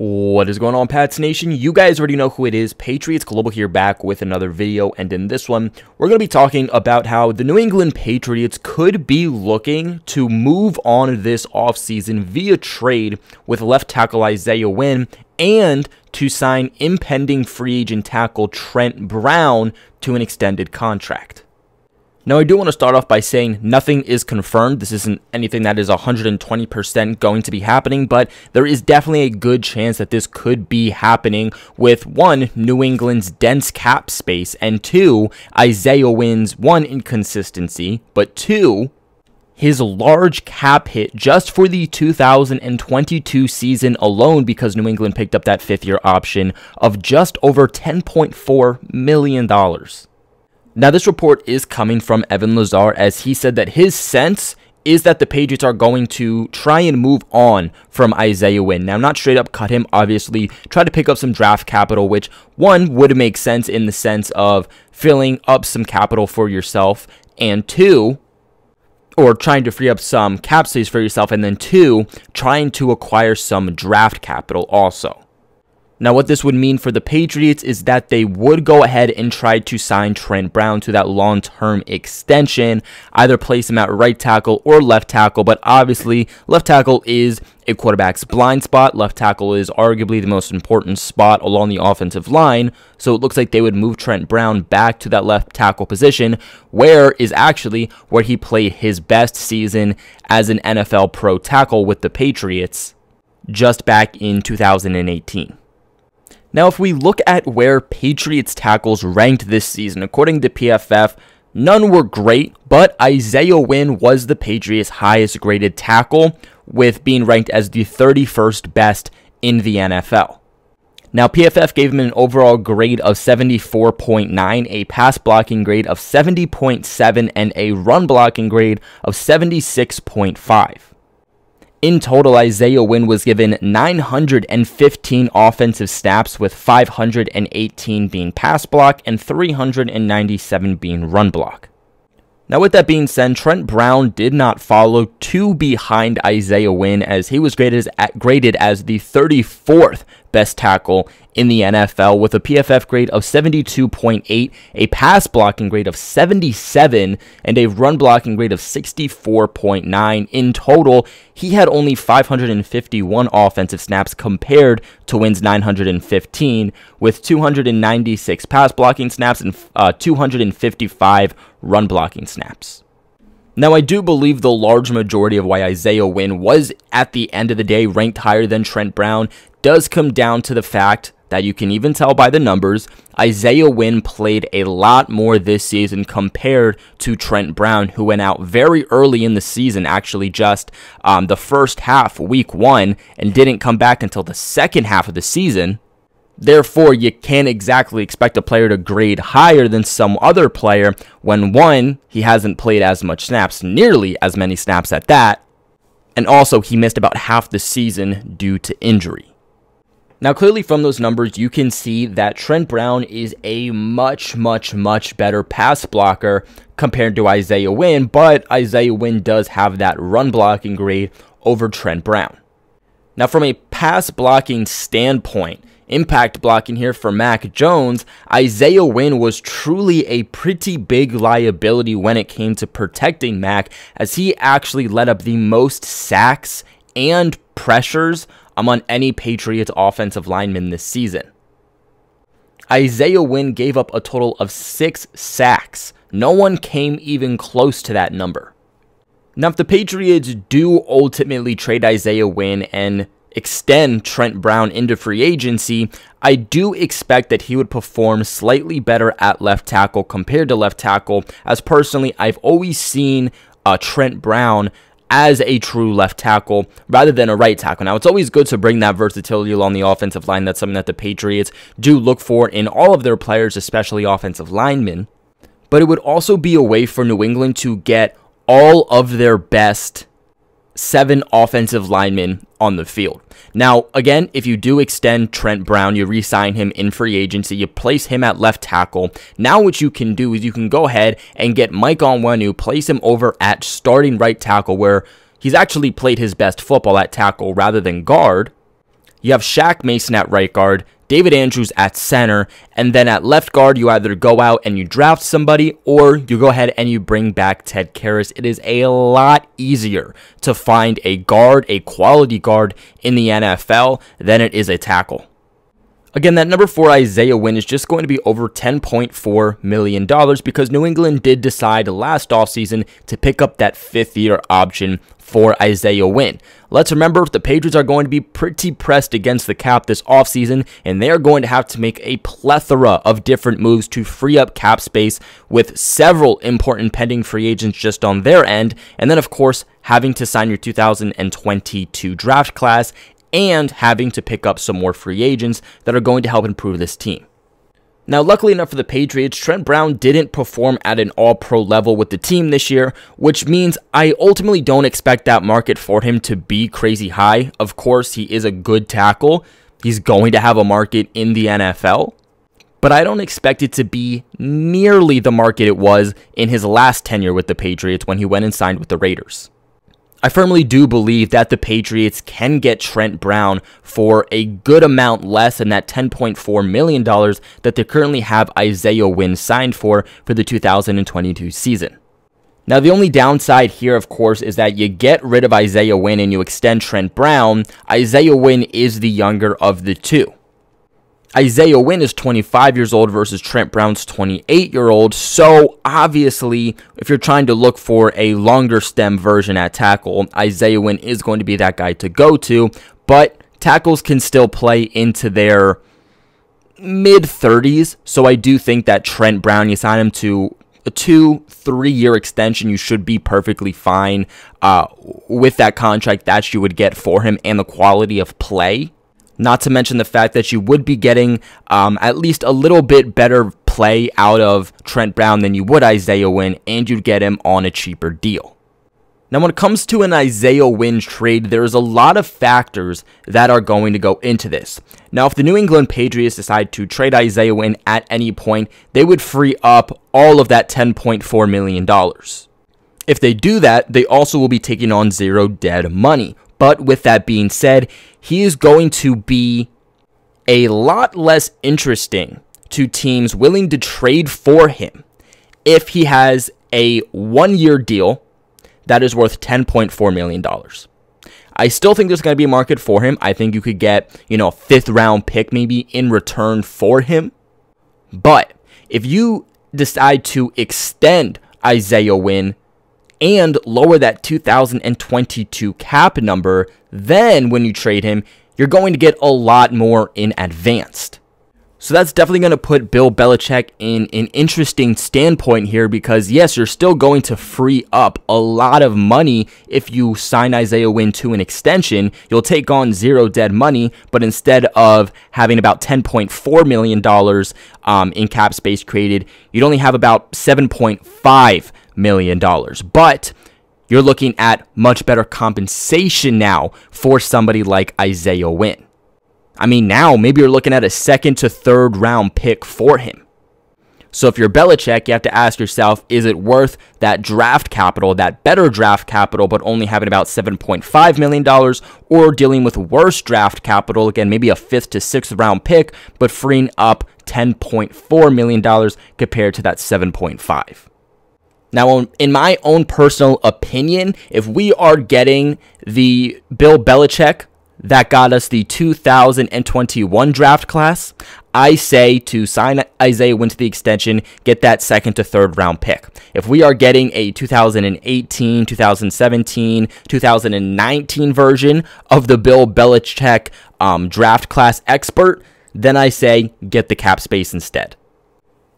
What is going on, Pats Nation? You guys already know who it is. Patriots Global here, back with another video, and in this one, we're going to be talking about how the New England Patriots could be looking to move on this offseason via trade with left tackle Isaiah Wynn and to sign impending free agent tackle Trent Brown to an extended contract. Now, I do want to start off by saying nothing is confirmed. This isn't anything that is 120% going to be happening, but there is definitely a good chance that this could be happening with, one, New England's dense cap space, and two, Isaiah Wynn's, one, inconsistency, but two, his large cap hit just for the 2022 season alone, because New England picked up that fifth-year option of just over $10.4 million. Now, this report is coming from Evan Lazar, as he said that his sense is that the Patriots are going to try and move on from Isaiah Wynn. Now, not straight up cut him, obviously, try to pick up some draft capital, which, one, would make sense in the sense of filling up some capital for yourself, and two, or trying to free up some cap space for yourself, and then two, trying to acquire some draft capital also. Now, what this would mean for the Patriots is that they would go ahead and try to sign Trent Brown to that long-term extension, either place him at right tackle or left tackle, but obviously left tackle is a quarterback's blind spot. Left tackle is arguably the most important spot along the offensive line, so it looks like they would move Trent Brown back to that left tackle position, where he played his best season as an NFL pro tackle with the Patriots just back in 2018. Now, if we look at where Patriots tackles ranked this season, according to PFF, none were great, but Isaiah Wynn was the Patriots' highest graded tackle, with being ranked as the 31st best in the NFL. Now, PFF gave him an overall grade of 74.9, a pass blocking grade of 70.7, and a run blocking grade of 76.5. In total, Isaiah Wynn was given 915 offensive snaps, with 518 being pass block and 397 being run block. Now, with that being said, Trent Brown did not follow too behind Isaiah Wynn, as he was graded as the 34th best tackle in the NFL, with a PFF grade of 72.8, a pass blocking grade of 77, and a run blocking grade of 64.9. In total, he had only 551 offensive snaps compared to Wynn's 915, with 296 pass blocking snaps and 255 run blocking snaps. Now, I do believe the large majority of why Isaiah Wynn was, at the end of the day, ranked higher than Trent Brown does come down to the fact that you can even tell by the numbers, Isaiah Wynn played a lot more this season compared to Trent Brown, who went out very early in the season, actually just the first half, week 1, and didn't come back until the second half of the season. Therefore, you can't exactly expect a player to grade higher than some other player when, one, he hasn't played as much snaps, nearly as many snaps at that, and also he missed about half the season due to injury. Now, clearly from those numbers, you can see that Trent Brown is a much better pass blocker compared to Isaiah Wynn, but Isaiah Wynn does have that run blocking grade over Trent Brown. Now, from a pass blocking standpoint, impact blocking here for Mac Jones, Isaiah Wynn was truly a pretty big liability when it came to protecting Mac, as he actually led up the most sacks and pressures among any Patriots offensive lineman this season. Isaiah Wynn gave up a total of 6 sacks. No one came even close to that number. Now, if the Patriots do ultimately trade Isaiah Wynn and extend Trent Brown into free agency, I do expect that he would perform slightly better at left tackle compared to left tackle, as personally, I've always seen Trent Brown as a true left tackle rather than a right tackle. Now, it's always good to bring that versatility along the offensive line. That's something that the Patriots do look for in all of their players, especially offensive linemen. But it would also be a way for New England to get all of their best 7 offensive linemen on the field. Now, again, if you do extend Trent Brown, you re-sign him in free agency, you place him at left tackle. Now what you can do is you can go ahead and get Mike Onwenu, place him over at starting right tackle, where he's actually played his best football at tackle rather than guard. You have Shaq Mason at right guard, David Andrews at center, and then at left guard, you either go out and you draft somebody, or you go ahead and you bring back Ted Karras. It is a lot easier to find a guard, a quality guard in the NFL than it is a tackle. Again, that number 4 Isaiah Wynn is just going to be over $10.4 million because New England did decide last offseason to pick up that 5th-year option for Isaiah Wynn. Let's remember, the Patriots are going to be pretty pressed against the cap this offseason, and they are going to have to make a plethora of different moves to free up cap space with several important pending free agents just on their end, and then, of course, having to sign your 2022 draft class and having to pick up some more free agents that are going to help improve this team. Now, luckily enough for the Patriots, Trent Brown didn't perform at an all-pro level with the team this year, which means I ultimately don't expect that market for him to be crazy high. Of course, he is a good tackle. He's going to have a market in the NFL, but I don't expect it to be nearly the market it was in his last tenure with the Patriots when he went and signed with the Raiders. I firmly do believe that the Patriots can get Trent Brown for a good amount less than that $10.4 million that they currently have Isaiah Wynn signed for the 2022 season. Now, the only downside here, of course, is that you get rid of Isaiah Wynn and you extend Trent Brown. Isaiah Wynn is the younger of the two. Isaiah Wynn is 25 years old versus Trent Brown's 28-year-old, so obviously, if you're trying to look for a longer stem version at tackle, Isaiah Wynn is going to be that guy to go to, but tackles can still play into their mid-30s, so I do think that Trent Brown, you sign him to a 2-3 year extension, you should be perfectly fine with that contract that you would get for him and the quality of play. Not to mention the fact that you would be getting at least a little bit better play out of Trent Brown than you would Isaiah Wynn, and you'd get him on a cheaper deal. Now, when it comes to an Isaiah Wynn trade, there's a lot of factors that are going to go into this. Now, if the New England Patriots decide to trade Isaiah Wynn at any point, they would free up all of that $10.4 million. If they do that, they also will be taking on zero dead money. But with that being said, he is going to be a lot less interesting to teams willing to trade for him if he has a 1-year deal that is worth $10.4 million. I still think there's going to be a market for him. I think you could get, a 5th round pick maybe in return for him. But if you decide to extend Isaiah Wynn and lower that 2022 cap number, then when you trade him, you're going to get a lot more in advance. So that's definitely going to put Bill Belichick in an interesting standpoint here because, yes, you're still going to free up a lot of money if you sign Isaiah Wynn to an extension. You'll take on zero dead money, but instead of having about $10.4 million in cap space created, you'd only have about $7.5 million. But you're looking at much better compensation now for somebody like Isaiah Wynn. I mean, now maybe you're looking at a 2nd to 3rd round pick for him. So if you're Belichick, you have to ask yourself, is it worth that draft capital, that better draft capital, but only having about $7.5 million, or dealing with worse draft capital, again, maybe a 5th to 6th round pick, but freeing up $10.4 million compared to that $7.5. Now, in my own personal opinion, if we are getting the Bill Belichick that got us the 2021 draft class, I say to sign Isaiah Wynn to the extension, get that 2nd to 3rd round pick. If we are getting a 2018, 2017, 2019 version of the Bill Belichick draft class expert, then I say get the cap space instead.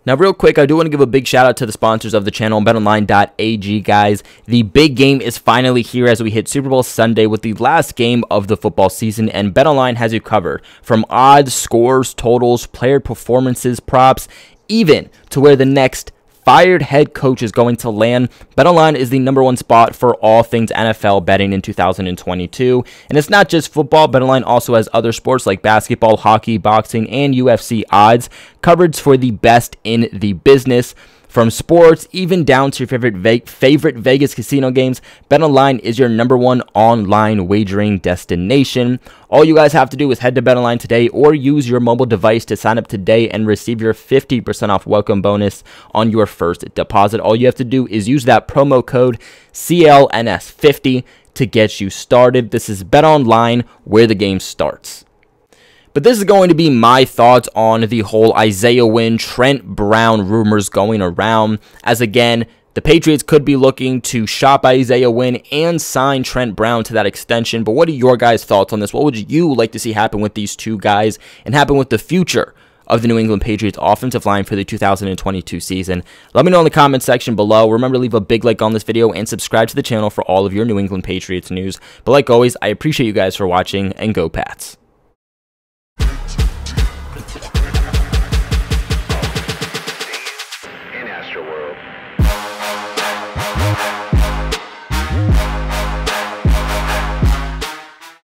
Now, real quick, I do want to give a big shout out to the sponsors of the channel, BetOnline.ag, guys. The big game is finally here as we hit Super Bowl Sunday with the last game of the football season, and BetOnline has you covered from odds, scores, totals, player performances, props, even to where the next fired head coach is going to land. BetOnline is the #1 spot for all things NFL betting in 2022. And it's not just football. BetOnline also has other sports like basketball, hockey, boxing, and UFC odds. Coverage for the best in the business. From sports, even down to your favorite Vegas casino games, BetOnline is your #1 online wagering destination. All you guys have to do is head to BetOnline today or use your mobile device to sign up today and receive your 50% off welcome bonus on your first deposit. All you have to do is use that promo code CLNS50 to get you started. This is BetOnline, where the game starts. But this is going to be my thoughts on the whole Isaiah Wynn, Trent Brown rumors going around. As again, the Patriots could be looking to shop Isaiah Wynn and sign Trent Brown to that extension. But what are your guys' thoughts on this? What would you like to see happen with these two guys and happen with the future of the New England Patriots offensive line for the 2022 season? Let me know in the comment section below. Remember to leave a big like on this video and subscribe to the channel for all of your New England Patriots news. But like always, I appreciate you guys for watching, and go Pats.